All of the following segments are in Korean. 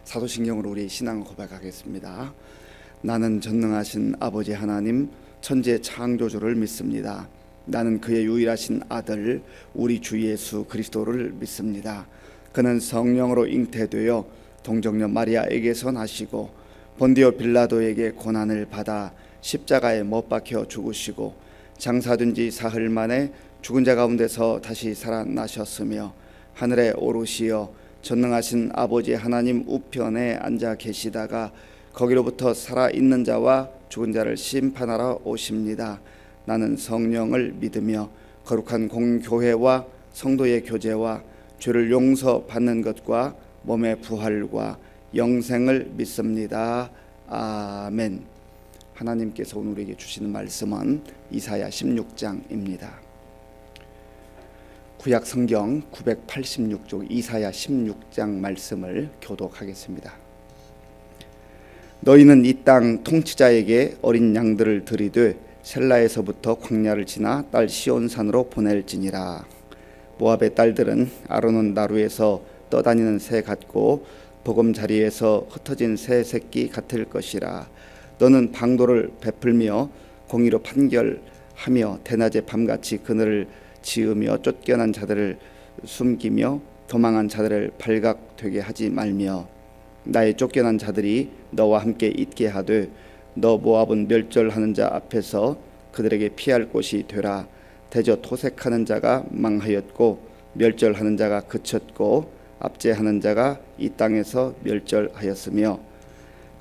사도신경으로 우리 신앙을 고백하겠습니다. 나는 전능하신 아버지 하나님 천지의 창조주를 믿습니다. 나는 그의 유일하신 아들 우리 주 예수 그리스도를 믿습니다. 그는 성령으로 잉태되어 동정녀 마리아에게서 나시고 본디오 빌라도에게 고난을 받아 십자가에 못 박혀 죽으시고 장사된 지 사흘 만에 죽은 자 가운데서 다시 살아나셨으며 하늘에 오르시어 전능하신 아버지 하나님 우편에 앉아 계시다가 거기로부터 살아있는 자와 죽은 자를 심판하러 오십니다. 나는 성령을 믿으며 거룩한 공교회와 성도의 교제와 죄를 용서받는 것과 몸의 부활과 영생을 믿습니다. 아멘. 하나님께서 오늘 우리에게 주시는 말씀은 이사야 16장입니다. 구약 성경 986쪽 이사야 16장 말씀을 교독하겠습니다. 너희는 이 땅 통치자에게 어린 양들을 들이되 셀라에서부터 광야를 지나 딸 시온산으로 보낼지니라. 모압의 딸들은 아르논 나루에서 떠다니는 새 같고 보금자리에서 흩어진 새 새끼 같을 것이라. 너는 방도를 베풀며 공의로 판결하며 대낮에 밤같이 그늘을 지으며 쫓겨난 자들을 숨기며 도망한 자들을 발각되게 하지 말며 나의 쫓겨난 자들이 너와 함께 있게 하되 너 모압은 멸절하는 자 앞에서 그들에게 피할 곳이 되라. 대저 토색하는 자가 망하였고 멸절하는 자가 그쳤고 압제하는 자가 이 땅에서 멸절하였으며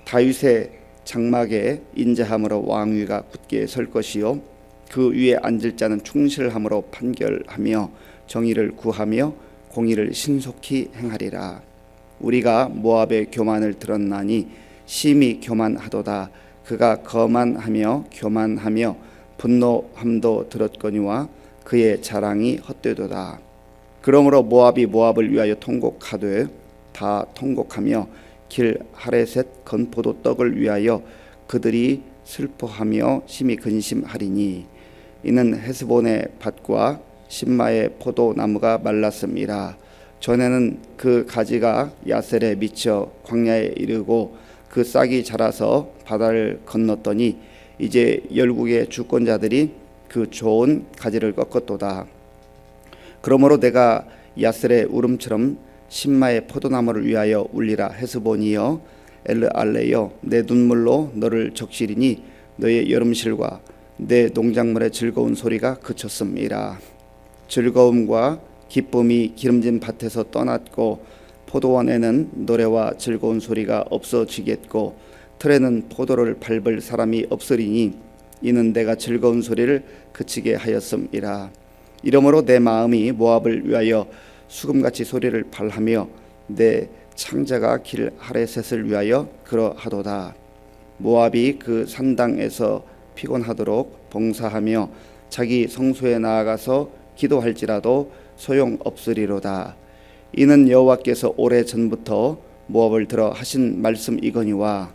다윗의 장막에 인자함으로 왕위가 굳게 설 것이요 그 위에 앉을 자는 충실함으로 판결하며 정의를 구하며 공의를 신속히 행하리라. 우리가 모압의 교만을 들었나니 심히 교만하도다. 그가 거만하며 교만하며 분노함도 들었거니와 그의 자랑이 헛되도다. 그러므로 모압이 모압을 위하여 통곡하되 다 통곡하며 길 하레셋 건포도 떡을 위하여 그들이 슬퍼하며 심히 근심하리니 이는 헤스본의 밭과 신마의 포도나무가 말랐음이라. 전에는 그 가지가 야셀에 미쳐 광야에 이르고 그 싹이 자라서 바다를 건넜더니 이제 열국의 주권자들이 그 좋은 가지를 꺾었도다. 그러므로 내가 야셀의 울음처럼 신마의 포도나무를 위하여 울리라. 헤스본이여 엘르알레여 내 눈물로 너를 적시리니 너의 여름실과 내 농작물의 즐거운 소리가 그쳤음이라. 즐거움과 기쁨이 기름진 밭에서 떠났고 포도원에는 노래와 즐거운 소리가 없어지겠고 틀에는 포도를 밟을 사람이 없으리니 이는 내가 즐거운 소리를 그치게 하였음이라. 이러므로 내 마음이 모압을 위하여 수금같이 소리를 발하며 내 창자가 길 하레셋을 위하여 그러하도다. 모압이 그 산당에서 피곤하도록 봉사하며 자기 성소에 나아가서 기도할지라도 소용없으리로다. 이는 여호와께서 오래전부터 모압을 들어 하신 말씀이거니와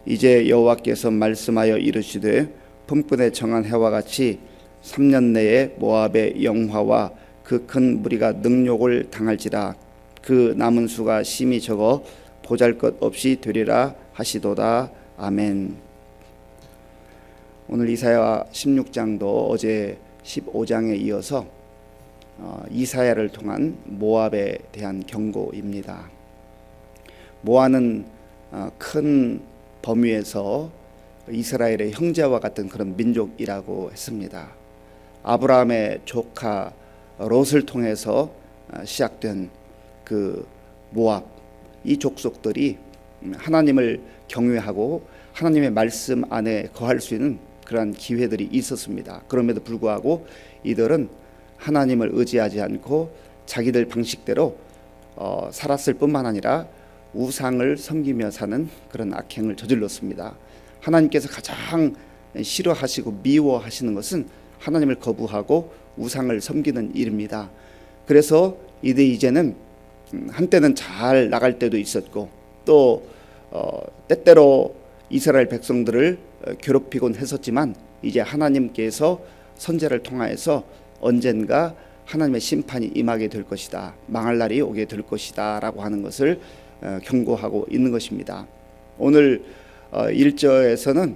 이제 여호와께서 말씀하여 이르시되 품꾼에 정한 해와 같이 3년 내에 모압의 영화와 그 큰 무리가 능욕을 당할지라. 그 남은 수가 심히 적어 보잘것없이 되리라 하시도다. 아멘. 오늘 이사야 16장도 어제 15장에 이어서 이사야를 통한 모압에 대한 경고입니다. 모압은 큰 범위에서 이스라엘의 형제와 같은 그런 민족이라고 했습니다. 아브라함의 조카 롯을 통해서 시작된 그 모압, 이 족속들이 하나님을 경외하고 하나님의 말씀 안에 거할 수 있는 그러한 기회들이 있었습니다. 그럼에도 불구하고 이들은 하나님을 의지하지 않고 자기들 방식대로 살았을 뿐만 아니라 우상을 섬기며 사는 그런 악행을 저질렀습니다. 하나님께서 가장 싫어하시고 미워하시는 것은 하나님을 거부하고 우상을 섬기는 일입니다. 그래서 이제는 한때는 잘 나갈 때도 있었고 또 때때로 이스라엘 백성들을 괴롭히곤 했었지만 이제 하나님께서 선지자를 통하여서 언젠가 하나님의 심판이 임하게 될 것이다, 망할 날이 오게 될 것이다 라고 하는 것을 경고하고 있는 것입니다. 오늘 1절에서는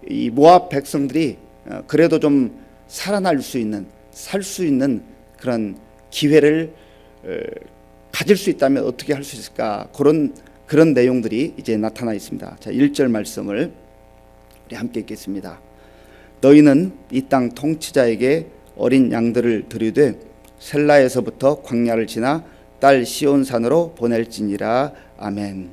이 모압 백성들이 그래도 좀 살아날 수 있는, 살 수 있는 그런 기회를 가질 수 있다면 어떻게 할 수 있을까, 그런 내용들이 이제 나타나 있습니다. 자, 1절 말씀을 우리 함께 읽겠습니다. 너희는 이 땅 통치자에게 어린 양들을 드리되 셀라에서부터 광야를 지나 딸 시온산으로 보낼지니라. 아멘.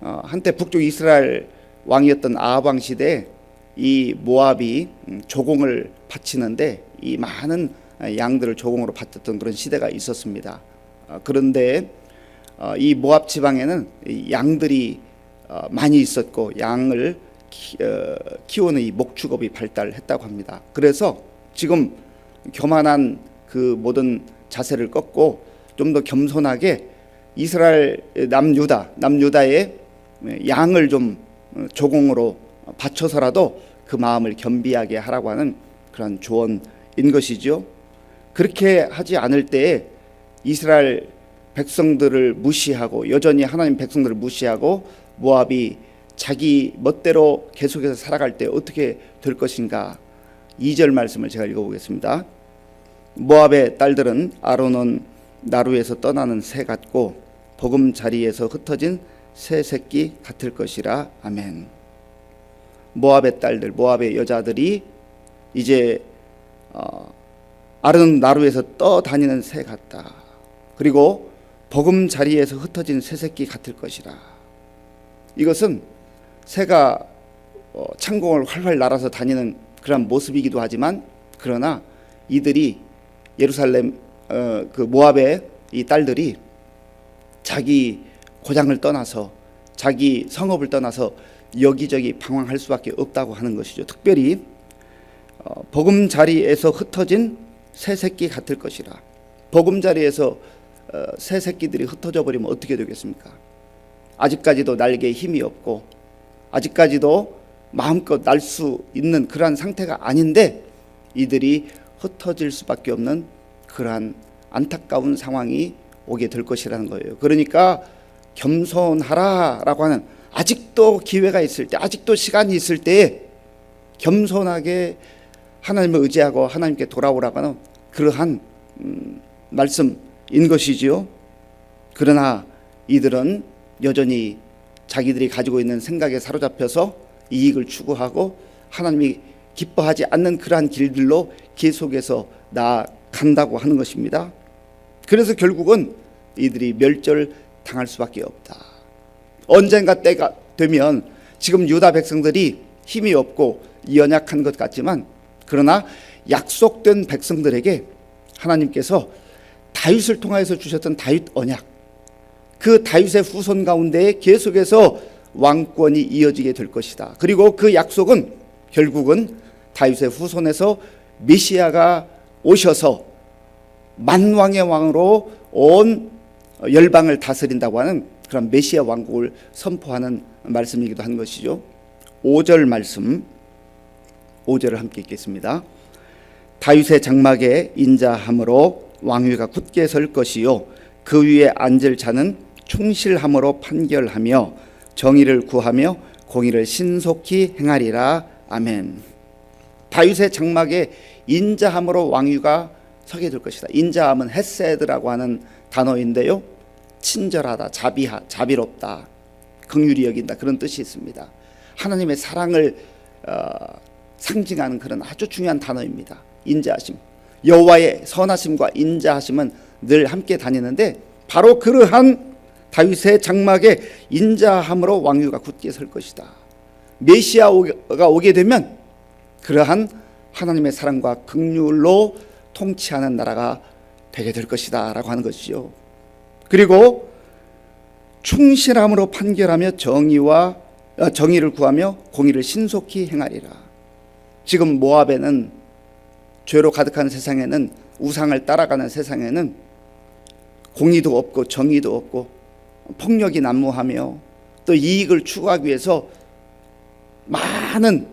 한때 북쪽 이스라엘 왕이었던 아합 왕 시대에 이 모압이 조공을 바치는데 이 많은 양들을 조공으로 바쳤던 그런 시대가 있었습니다. 그런데 이 모압 지방에는 양들이 많이 있었고 양을 키우는 이 목축업이 발달했다고 합니다. 그래서 지금 교만한 그 모든 자세를 꺾고 좀 더 겸손하게 이스라엘 남유다의 양을 좀 조공으로 바쳐서라도 그 마음을 겸비하게 하라고 하는 그런 조언인 것이죠. 그렇게 하지 않을 때에 이스라엘 백성들을 무시하고, 여전히 하나님 백성들을 무시하고 모압이 자기 멋대로 계속해서 살아갈 때 어떻게 될 것인가. 2절 말씀을 제가 읽어보겠습니다. 모압의 딸들은 아르논 나루에서 떠나는 새 같고 보금자리에서 흩어진 새 새끼 같을 것이라. 아멘. 모압의 딸들, 모압의 여자들이 이제 아르논 나루에서 떠다니는 새 같다. 그리고 보금자리에서 흩어진 새 새끼 같을 것이라. 이것은 새가 창공을 활활 날아서 다니는 그런 모습이기도 하지만, 그러나 이들이 예루살렘 그 모압의 이 딸들이 자기 고장을 떠나서, 자기 성읍을 떠나서 여기저기 방황할 수밖에 없다고 하는 것이죠. 특별히 보금자리에서 흩어진 새 새끼 같을 것이라. 보금자리에서 새 새끼들이 흩어져 버리면 어떻게 되겠습니까? 아직까지도 날개에 힘이 없고 아직까지도 마음껏 날 수 있는 그러한 상태가 아닌데 이들이 흩어질 수밖에 없는 그러한 안타까운 상황이 오게 될 것이라는 거예요. 그러니까 겸손하라라고 하는, 아직도 기회가 있을 때, 아직도 시간이 있을 때에 겸손하게 하나님을 의지하고 하나님께 돌아오라고 하는 그러한 말씀인 것이지요. 그러나 이들은 여전히 자기들이 가지고 있는 생각에 사로잡혀서 이익을 추구하고 하나님이 기뻐하지 않는 그러한 길들로 계속해서 나아간다고 하는 것입니다. 그래서 결국은 이들이 멸절당할 수밖에 없다. 언젠가 때가 되면, 지금 유다 백성들이 힘이 없고 연약한 것 같지만, 그러나 약속된 백성들에게 하나님께서 다윗을 통하여서 주셨던 다윗 언약, 그 다윗의 후손 가운데에 계속해서 왕권이 이어지게 될 것이다. 그리고 그 약속은 결국은 다윗의 후손에서 메시아가 오셔서 만왕의 왕으로 온 열방을 다스린다고 하는 그런 메시아 왕국을 선포하는 말씀이기도 한 것이죠. 5절 말씀, 5절을 함께 읽겠습니다. 다윗의 장막에 인자함으로 왕위가 굳게 설 것이요 그 위에 앉을 자는 충실함으로 판결하며 정의를 구하며 공의를 신속히 행하리라. 아멘. 다윗의 장막에 인자함으로 왕위가 서게 될 것이다. 인자함은 헤세드라고 하는 단어인데요, 친절하다, 자비롭다, 긍휼히 여긴다, 그런 뜻이 있습니다. 하나님의 사랑을 상징하는 그런 아주 중요한 단어입니다. 인자하심, 여호와의 선하심과 인자하심은 늘 함께 다니는데, 바로 그러한 다윗의 장막에 인자함으로 왕위가 굳게 설 것이다. 메시아가 오게 되면 그러한 하나님의 사랑과 긍휼로 통치하는 나라가 되게 될 것이다 라고 하는 것이죠. 그리고 충실함으로 판결하며 정의를 구하며 공의를 신속히 행하리라. 지금 모압에는, 죄로 가득한 세상에는, 우상을 따라가는 세상에는 공의도 없고 정의도 없고 폭력이 난무하며 또 이익을 추구하기 위해서 많은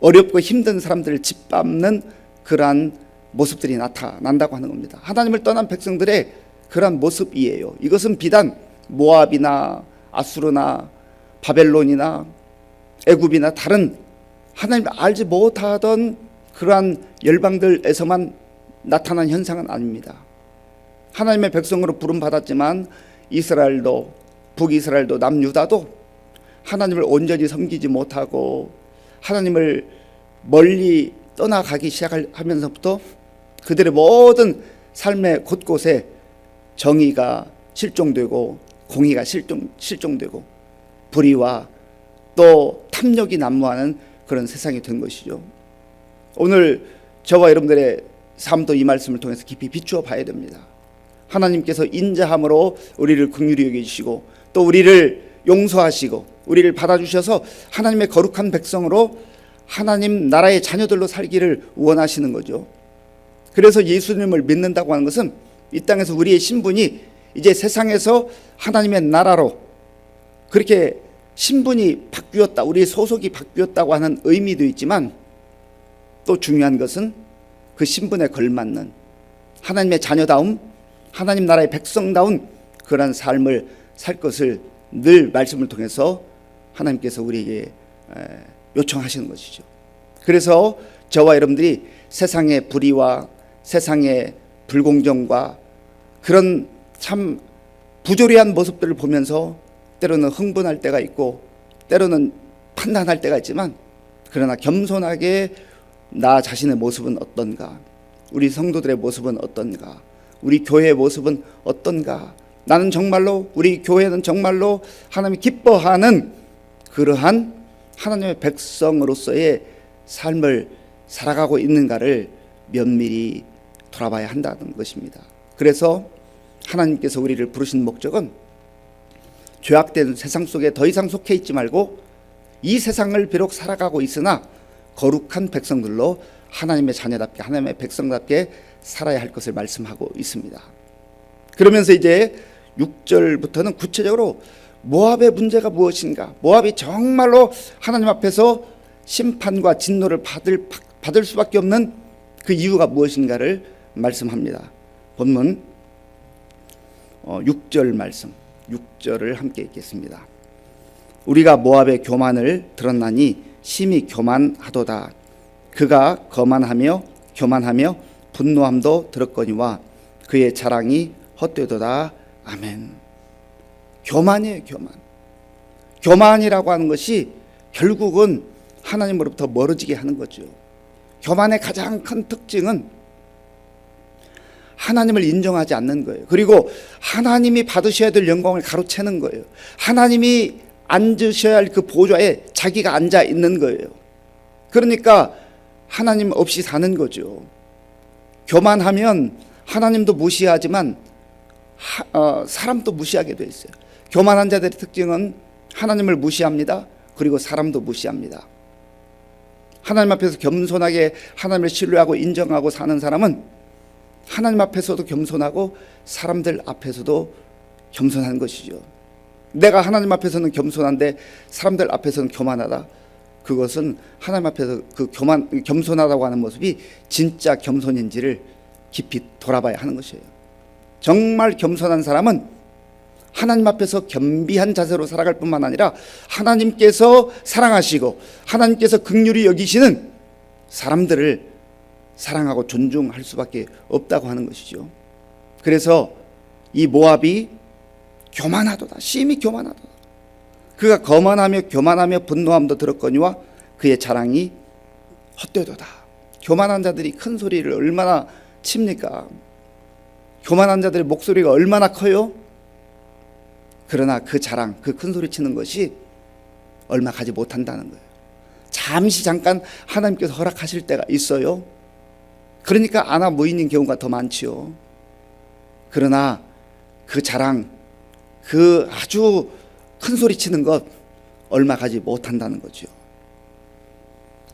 어렵고 힘든 사람들을 짓밟는 그러한 모습들이 나타난다고 하는 겁니다. 하나님을 떠난 백성들의 그런 모습이에요. 이것은 비단 모압이나 아수르나 바벨론이나 애굽이나 다른 하나님 알지 못하던 그러한 열방들에서만 나타난 현상은 아닙니다. 하나님의 백성으로 부름받았지만 이스라엘도 북이스라엘도 남유다도 하나님을 온전히 섬기지 못하고 하나님을 멀리 떠나가기 시작하면서부터 그들의 모든 삶의 곳곳에 정의가 실종되고 공의가 실종되고 불의와 또 탐욕이 난무하는 그런 세상이 된 것이죠. 오늘 저와 여러분들의 삶도 이 말씀을 통해서 깊이 비추어 봐야 됩니다. 하나님께서 인자함으로 우리를 긍휼히 여기시고 또 우리를 용서하시고 우리를 받아주셔서 하나님의 거룩한 백성으로 하나님 나라의 자녀들로 살기를 원하시는 거죠. 그래서 예수님을 믿는다고 하는 것은 이 땅에서 우리의 신분이 이제 세상에서 하나님의 나라로 그렇게 신분이 바뀌었다, 우리의 소속이 바뀌었다고 하는 의미도 있지만 또 중요한 것은 그 신분에 걸맞는 하나님의 자녀다움, 하나님 나라의 백성다운 그런 삶을 살 것을 늘 말씀을 통해서 하나님께서 우리에게 요청하시는 것이죠. 그래서 저와 여러분들이 세상의 불의와 세상의 불공정과 그런 참 부조리한 모습들을 보면서 때로는 흥분할 때가 있고 때로는 판단할 때가 있지만 그러나 겸손하게 나 자신의 모습은 어떤가, 우리 성도들의 모습은 어떤가, 우리 교회의 모습은 어떤가, 나는 정말로 우리 교회는 정말로 하나님이 기뻐하는 그러한 하나님의 백성으로서의 삶을 살아가고 있는가를 면밀히 돌아봐야 한다는 것입니다. 그래서 하나님께서 우리를 부르신 목적은 죄악된 세상 속에 더 이상 속해 있지 말고 이 세상을 비록 살아가고 있으나 거룩한 백성들로 하나님의 자녀답게 하나님의 백성답게 살아야 할 것을 말씀하고 있습니다. 그러면서 이제 6절부터는 구체적으로 모압의 문제가 무엇인가, 모압이 정말로 하나님 앞에서 심판과 진노를 받을 수밖에 없는 그 이유가 무엇인가를 말씀합니다. 본문 6절 말씀, 6절을 함께 읽겠습니다. 우리가 모압의 교만을 들었나니 심히 교만하도다. 그가 거만하며 교만하며 분노함도 들었거니와 그의 자랑이 헛되도다. 아멘. 교만이에요, 교만. 교만이라고 하는 것이 결국은 하나님으로부터 멀어지게 하는 거죠. 교만의 가장 큰 특징은 하나님을 인정하지 않는 거예요. 그리고 하나님이 받으셔야 될 영광을 가로채는 거예요. 하나님이 앉으셔야 할 그 보좌에 자기가 앉아 있는 거예요. 그러니까 하나님 없이 사는 거죠. 교만하면 하나님도 무시하지만 사람도 무시하게 돼 있어요. 교만한 자들의 특징은 하나님을 무시합니다. 그리고 사람도 무시합니다. 하나님 앞에서 겸손하게 하나님을 신뢰하고 인정하고 사는 사람은 하나님 앞에서도 겸손하고 사람들 앞에서도 겸손한 것이죠. 내가 하나님 앞에서는 겸손한데 사람들 앞에서는 교만하다. 그것은 하나님 앞에서 그 겸손하다고 하는 모습이 진짜 겸손인지를 깊이 돌아봐야 하는 것이에요. 정말 겸손한 사람은 하나님 앞에서 겸비한 자세로 살아갈 뿐만 아니라 하나님께서 사랑하시고 하나님께서 긍휼히 여기시는 사람들을 사랑하고 존중할 수밖에 없다고 하는 것이죠. 그래서 이 모압이 교만하도다, 심히 교만하도다. 그가 거만하며 교만하며 분노함도 들었거니와 그의 자랑이 헛되도다. 교만한 자들이 큰 소리를 얼마나 칩니까? 교만한 자들의 목소리가 얼마나 커요? 그러나 그 자랑, 그 큰 소리 치는 것이 얼마 가지 못한다는 거예요. 잠깐 하나님께서 허락하실 때가 있어요. 그러니까 아나 무인인 경우가 더 많지요. 그러나 그 자랑, 그 아주 큰 소리 치는 것 얼마 가지 못한다는 거죠.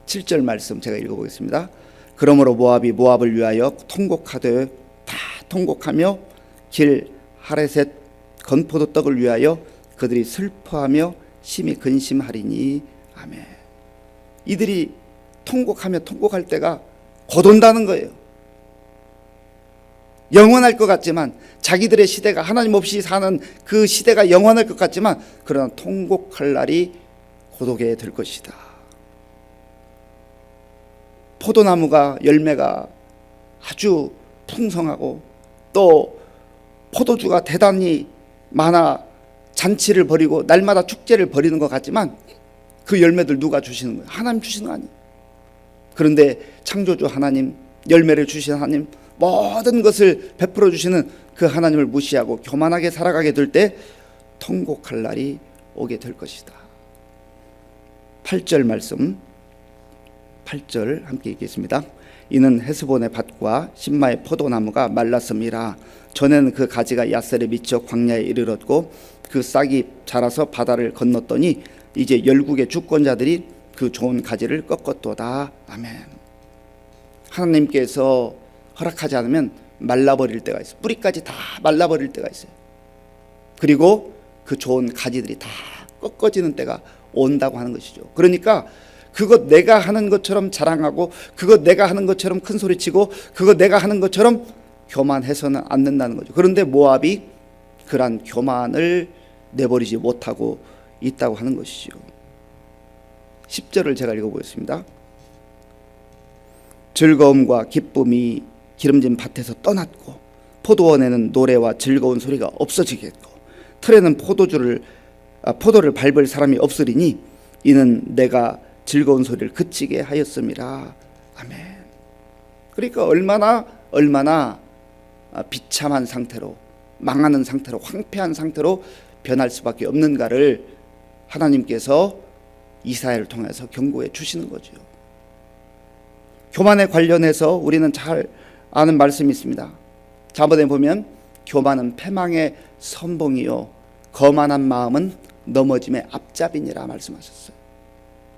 7절 말씀 제가 읽어보겠습니다. 그러므로 모압이 모압을 위하여 통곡하되 다 통곡하며 길 하레셋 건포도 떡을 위하여 그들이 슬퍼하며 심히 근심하리니. 아멘. 이들이 통곡하며 통곡할 때가 곧 온다는 거예요. 영원할 것 같지만, 자기들의 시대가 하나님 없이 사는 그 시대가 영원할 것 같지만, 그러나 통곡할 날이 곧 오게 될 것이다. 포도나무가 열매가 아주 풍성하고 또 포도주가 대단히 많아 잔치를 벌이고 날마다 축제를 벌이는 것 같지만, 그 열매들 누가 주시는 거예요? 하나님 주시는 거 아니에요. 그런데 창조주 하나님, 열매를 주신 하나님, 모든 것을 베풀어 주시는 그 하나님을 무시하고 교만하게 살아가게 될 때 통곡할 날이 오게 될 것이다. 8절 말씀, 8절 함께 읽겠습니다. 이는 헤스본의 밭과 신마의 포도나무가 말랐음이라. 전에는 그 가지가 야셀에 미쳐 광야에 이르렀고 그 싹이 자라서 바다를 건넜더니 이제 열국의 주권자들이 그 좋은 가지를 꺾었도다. 아멘. 하나님께서 허락하지 않으면 말라버릴 때가 있어요. 뿌리까지 다 말라버릴 때가 있어요. 그리고 그 좋은 가지들이 다 꺾어지는 때가 온다고 하는 것이죠. 그러니까 그것 내가 하는 것처럼 자랑하고, 그것 내가 하는 것처럼 큰 소리치고, 그것 내가 하는 것처럼 교만해서는 안 된다는 거죠. 그런데 모압이 그러한 교만을 내버리지 못하고 있다고 하는 것이죠. 10절을 제가 읽어보겠습니다. 즐거움과 기쁨이 기름진 밭에서 떠났고 포도원에는 노래와 즐거운 소리가 없어지겠고 틀에는 포도를 밟을 사람이 없으리니 이는 내가 즐거운 소리를 그치게 하였음이라. 아멘. 그러니까 얼마나 비참한 상태로, 망하는 상태로, 황폐한 상태로 변할 수밖에 없는가를 하나님께서 이사야를 통해서 경고해 주시는 거죠. 교만에 관련해서 우리는 잘 아는 말씀이 있습니다. 자문에 보면 교만은 패망의 선봉이요 거만한 마음은 넘어짐의 앞잡이니라 말씀하셨어요.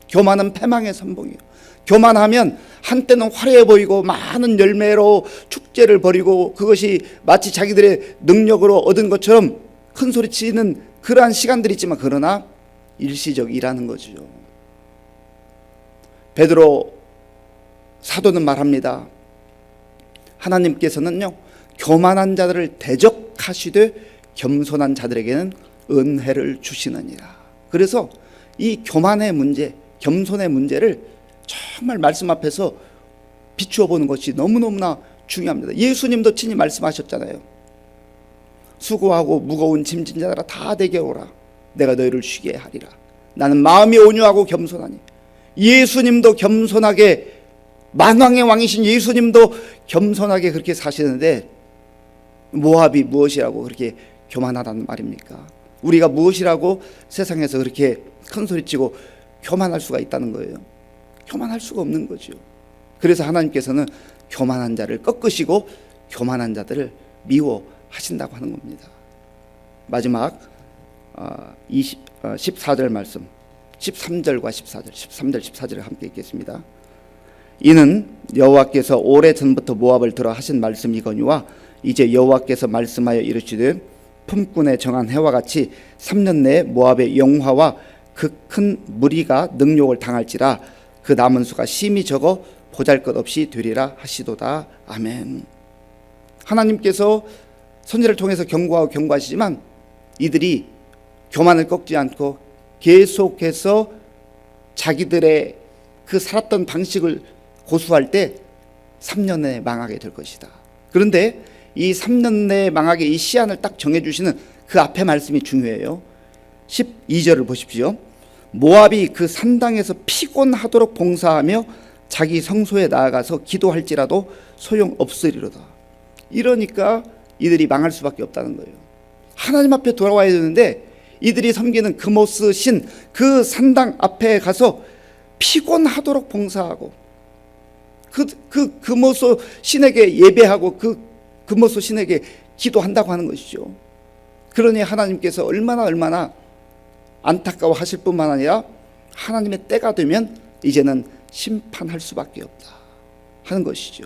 교만은 패망의 선봉이요. 교만하면 한때는 화려해 보이고 많은 열매로 축제를 벌이고 그것이 마치 자기들의 능력으로 얻은 것처럼 큰 소리치는 그러한 시간들이 있지만, 그러나 일시적이라는 거죠. 베드로 사도는 말합니다. 하나님께서는요 교만한 자들을 대적하시되 겸손한 자들에게는 은혜를 주시느니라. 그래서 이 교만의 문제, 겸손의 문제를 정말 말씀 앞에서 비추어 보는 것이 너무너무나 중요합니다. 예수님도 친히 말씀하셨잖아요. 수고하고 무거운 짐진 자들아 다 내게 오라. 내가 너희를 쉬게 하리라. 나는 마음이 온유하고 겸손하니. 예수님도 겸손하게, 만왕의 왕이신 예수님도 겸손하게 그렇게 사시는데 모압이 무엇이라고 그렇게 교만하다는 말입니까? 우리가 무엇이라고 세상에서 그렇게 큰 소리치고 교만할 수가 있다는 거예요? 교만할 수가 없는 거죠. 그래서 하나님께서는 교만한 자를 꺾으시고 교만한 자들을 미워하신다고 하는 겁니다. 마지막 14절 말씀, 13절과 14절, 13절 14절을 함께 읽겠습니다. 이는 여호와께서 오래전부터 모압을 들어 하신 말씀이거니와 이제 여호와께서 말씀하여 이르시되 품꾼에 정한 해와 같이 3년 내에 모압의 영화와 그 큰 무리가 능욕을 당할지라. 그 남은 수가 심히 적어 보잘것없이 되리라 하시도다. 아멘. 하나님께서 선지를 통해서 경고하고 경고하시지만 이들이 교만을 꺾지 않고 계속해서 자기들의 그 살았던 방식을 고수할 때 3년 내에 망하게 될 것이다. 그런데 이 3년 내에 망하게 이 시한을 딱 정해주시는 그 앞에 말씀이 중요해요. 12절을 보십시오. 모압이 그 산당에서 피곤하도록 봉사하며 자기 성소에 나아가서 기도할지라도 소용없으리로다. 이러니까 이들이 망할 수밖에 없다는 거예요. 하나님 앞에 돌아와야 되는데 이들이 섬기는 그모스 신, 그 산당 앞에 가서 피곤하도록 봉사하고 그 그모스 신에게 예배하고 그 그모스 신에게 기도한다고 하는 것이죠. 그러니 하나님께서 얼마나 안타까워하실 뿐만 아니라 하나님의 때가 되면 이제는 심판할 수밖에 없다 하는 것이죠.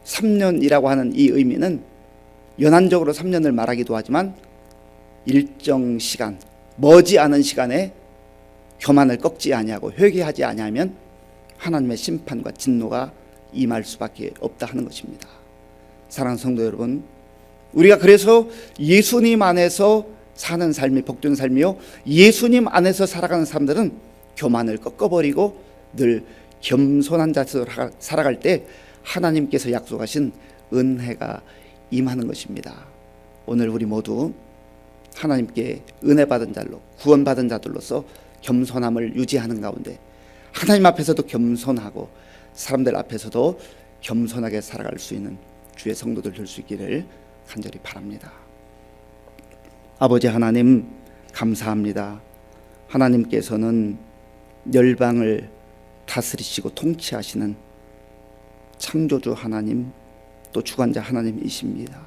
3년이라고 하는 이 의미는 연한적으로 3년을 말하기도 하지만 일정 시간, 머지않은 시간에 교만을 꺾지 아니하고 회개하지 아니하면 하나님의 심판과 진노가 임할 수밖에 없다 하는 것입니다. 사랑하는 성도 여러분, 우리가 그래서 예수님 안에서 사는 삶이 복된 삶이요, 예수님 안에서 살아가는 사람들은 교만을 꺾어버리고 늘 겸손한 자세로 살아갈 때 하나님께서 약속하신 은혜가 임하는 것입니다. 오늘 우리 모두 하나님께 은혜 받은 자로, 구원받은 자들로서 겸손함을 유지하는 가운데 하나님 앞에서도 겸손하고 사람들 앞에서도 겸손하게 살아갈 수 있는 주의 성도들 될 수 있기를 간절히 바랍니다. 아버지 하나님, 감사합니다. 하나님께서는 열방을 다스리시고 통치하시는 창조주 하나님, 또 주관자 하나님이십니다.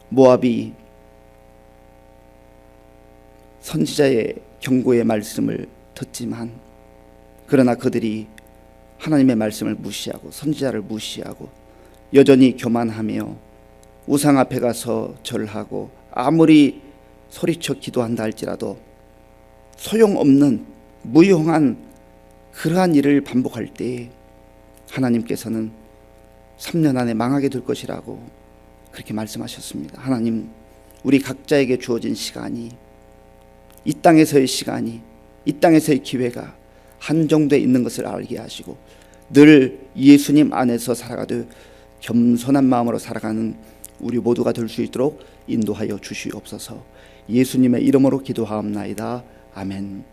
모압이 선지자의 경고의 말씀을 듣지만, 그러나 그들이 하나님의 말씀을 무시하고 선지자를 무시하고 여전히 교만하며 우상 앞에 가서 절하고 아무리 소리쳐 기도한다 할지라도 소용없는 무용한 그러한 일을 반복할 때 하나님께서는 3년 안에 망하게 될 것이라고 그렇게 말씀하셨습니다. 하나님, 우리 각자에게 주어진 시간이, 이 땅에서의 시간이, 이 땅에서의 기회가 한정되어 있는 것을 알게 하시고 늘 예수님 안에서 살아가듯 겸손한 마음으로 살아가는 우리 모두가 될 수 있도록 인도하여 주시옵소서. 예수님의 이름으로 기도하옵나이다. 아멘.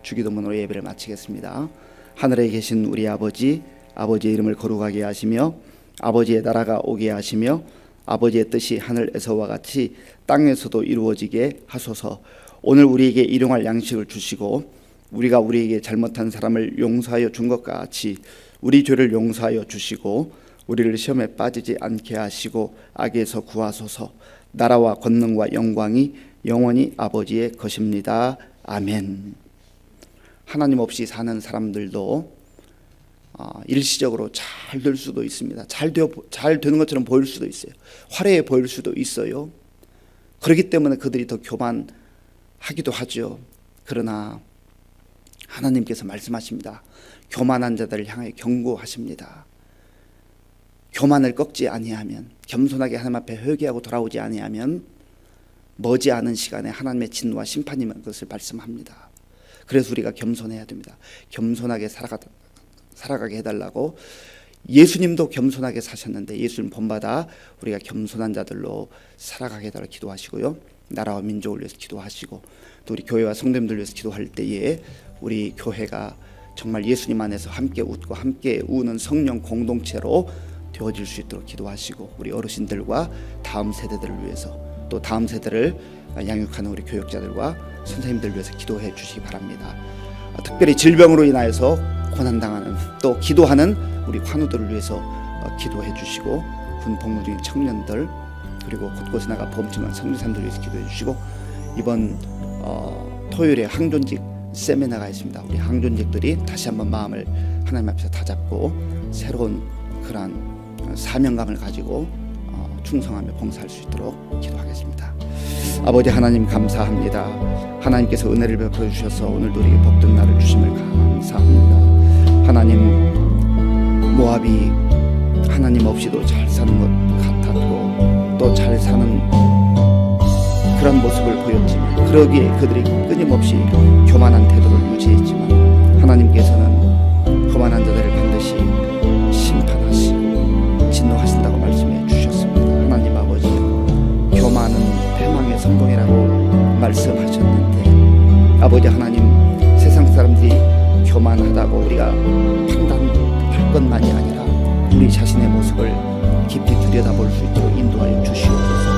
주기도문으로 예배를 마치겠습니다. 하늘에 계신 우리 아버지, 아버지의 이름을 거룩하게 하시며 아버지의 나라가 오게 하시며 아버지의 뜻이 하늘에서와 같이 땅에서도 이루어지게 하소서. 오늘 우리에게 일용할 양식을 주시고 우리가 우리에게 잘못한 사람을 용서하여 준 것 같이 우리 죄를 용서하여 주시고 우리를 시험에 빠지지 않게 하시고 악에서 구하소서. 나라와 권능과 영광이 영원히 아버지의 것입니다. 아멘. 하나님 없이 사는 사람들도 일시적으로 잘 될 수도 있습니다. 잘 되는 것처럼 보일 수도 있어요. 화려해 보일 수도 있어요. 그렇기 때문에 그들이 더 교만하기도 하죠. 그러나 하나님께서 말씀하십니다. 교만한 자들을 향해 경고하십니다. 교만을 꺾지 아니하면, 겸손하게 하나님 앞에 회개하고 돌아오지 아니하면 머지않은 시간에 하나님의 진노와 심판이 임할 것을 말씀합니다. 그래서 우리가 겸손해야 됩니다. 겸손하게 살아가게 해달라고. 예수님도 겸손하게 사셨는데 예수님 본받아 우리가 겸손한 자들로 살아가게 해달라고 기도하시고요. 나라와 민족을 위해서 기도하시고 또 우리 교회와 성도님들 위해서 기도할 때에 우리 교회가 정말 예수님 안에서 함께 웃고 함께 우는 성령 공동체로 되어질 수 있도록 기도하시고 우리 어르신들과 다음 세대들을 위해서 또 다음 세대를 양육하는 우리 교육자들과 선생님들 위해서 기도해 주시기 바랍니다. 특별히 질병으로 인하여서 고난당하는 또 기도하는 우리 환우들을 위해서 기도해 주시고 군 복무 중인 청년들 그리고 곳곳에 나가 범증한 선교사님들 위해서 기도해 주시고 이번 토요일에 항존직 세미나가 있습니다. 우리 항존직들이 다시 한번 마음을 하나님 앞에서 다잡고 새로운 그러한 사명감을 가지고 충성하며 봉사할 수 있도록 기도하겠습니다. 아버지 하나님 감사합니다. 하나님께서 은혜를 베풀어 주셔서 오늘도 우리에게 복된 날을 주심을 감사합니다. 하나님, 모압이 하나님 없이도 잘 사는 것 같았고 또 잘 사는 그런 모습을 보였지만 그러기에 그들이 끊임없이 교만한 태도를 유지했지만 하나님께서는 교만한 자들을 반드시 심판하시고 진노하신다고 말씀해 주셨습니다. 하나님 아버지, 교만은 패망의 성공이라고 말씀하셨는데 아버지 하나님, 세상 사람들이 교만하다고 우리가 판단할 것만이 아니라 우리 자신의 모습을 깊이 들여다볼 수 있도록 인도하여 주시옵소서.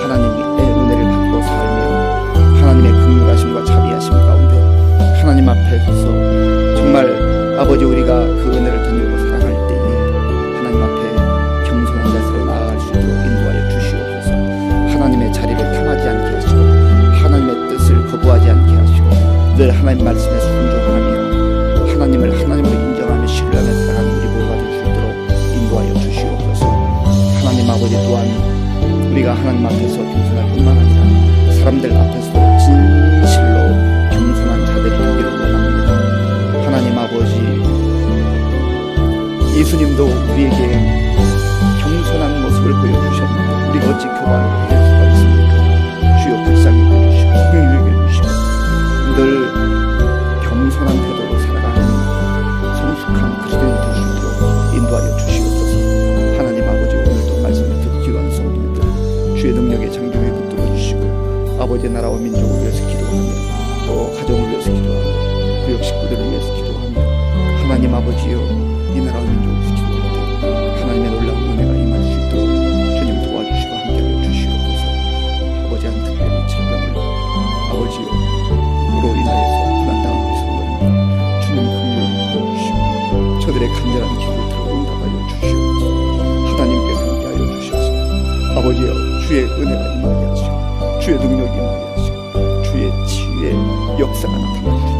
하나님의 은혜를 받고 살며 하나님의 긍휼하심과 자비하심 가운데 하나님 앞에서 정말 아버지 우리가 그 은혜를 덧입고 살아갈 때에 하나님 앞에 겸손한 자세로 나아갈 수 있도록 인도하여 주시옵소서. 하나님의 자리를 탐하지 않게 하시고 하나님의 뜻을 거부하지 않게 하시고 늘 하나님 말씀에 순종하며 하나님을 하나님으로 인정하며 신뢰하며 살아가는 우리 모두가 될 수 있도록 인도하여 주시옵소서. 하나님 아버지 또한 우리가 하나님 앞에서 겸손할 뿐만 아니라 사람들 앞에서도 진실로 겸손한 자들이 되기를 원합니다. 하나님 아버지, 예수님도 우리에게 겸손한 모습 믿음을 보여주셨는데 우리가 어찌 교만을 할 수가 있습니까? 주여 불쌍히 여겨주시고 긍휼히 여겨주시고 늘 겸손한 태도로 살아가는 성숙한 그리스도인 될 수 있도록 인도하여 주시옵소서. 하나님 아버지, 오늘도 말씀을 듣기 원하옵니다. 주의 능력에 장중에 붙들어 주시고 아버지의 나라와 민족을 위해서 기도하며 또 가정을 위해서 기도하며 구역 식구들을 위해서 기도하며 하나님 아버지여 이 나라와 민족을 위해서 기도하며 하나님의 놀라운 은혜가 임할 수 있도록 주님 도와주시고 함께하여 주시옵소서. 아버지한 특별히 질병을 아버지여 으로 인하여서 고난당하고 있습니다. 주님 긍휼히 여겨주시고 저들의 간절한 기도를 들어 응답하여 주시옵소서. 하나님께서 함께하여 주셔서 아버지여 주의 은혜가 임하게 하시고 주의 능력이 임하게 하시고 주의 치유의 역사가 나타나 주시옵소서.